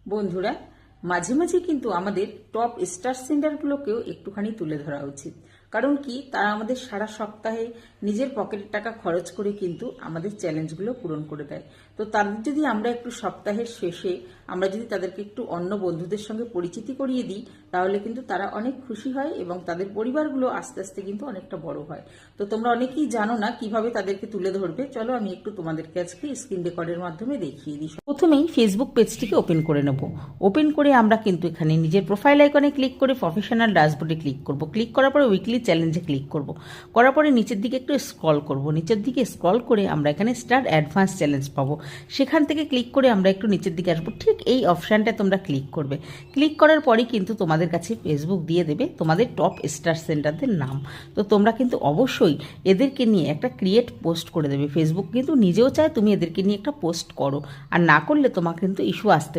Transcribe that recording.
বন্ধুরা, মাঝে মাঝে কিন্তু আমাদের টপ স্টার সেন্টারগুলোকেও একটুখানি তুলে ধরা উচিত। কারণ কি, তারা আমাদের সারা সপ্তাহে নিজের পকেটের টাকা খরচ করে কিন্তু আমাদের চ্যালেঞ্জগুলো পূরণ করে দেয়। তো তাদের যদি আমরা একটু সপ্তাহের শেষে আমরা যদি তাদেরকে একটু অন্য বন্ধুদের সঙ্গে পরিচিতি করিয়ে দিই, তাহলে কিন্তু তারা অনেক খুশি হয় এবং তাদের পরিবারগুলো আস্তে আস্তে কিন্তু অনেকটা বড় হয়। তো তোমরা অনেকেই জানো না কিভাবে তাদেরকে তুলে ধরবে। চলো আমি একটু তোমাদেরকে আজকে স্ক্রিন রেকর্ডের মাধ্যমে দেখিয়ে দিই। প্রথমেই ফেসবুক পেজটিকে ওপেন করে নেব। ওপেন করে আমরা কিন্তু এখানে নিজের প্রোফাইল আইকনে ক্লিক করে প্রফেশনাল ড্যাশবোর্ডে ক্লিক করব। ক্লিক করার পরে উইকলি চ্যালেঞ্জে ক্লিক করব। করার পরে নিচের দিকে একটু স্ক্রল করব। নিচের দিকে স্ক্রল করে আমরা এখানে স্টার্ট অ্যাডভান্স চ্যালেঞ্জ পাবো। সেখান থেকে ক্লিক করে আমরা একটু নিচের দিকে আসবো। ঠিক এই অপশানটা তোমরা ক্লিক করবে। ক্লিক করার পরেই কিন্তু তোমাদের কাছে ফেসবুক দিয়ে দেবে তোমাদের টপ স্টার সেন্টারদের নাম। তো তোমরা কিন্তু অবশ্যই এদেরকে নিয়ে একটা ক্রিয়েট পোস্ট করে দেবে। ফেসবুক কিন্তু নিজেও চায় তুমি এদেরকে নিয়ে একটা পোস্ট করো, আর না করলে তোমার কিন্তু ইস্যু আসতে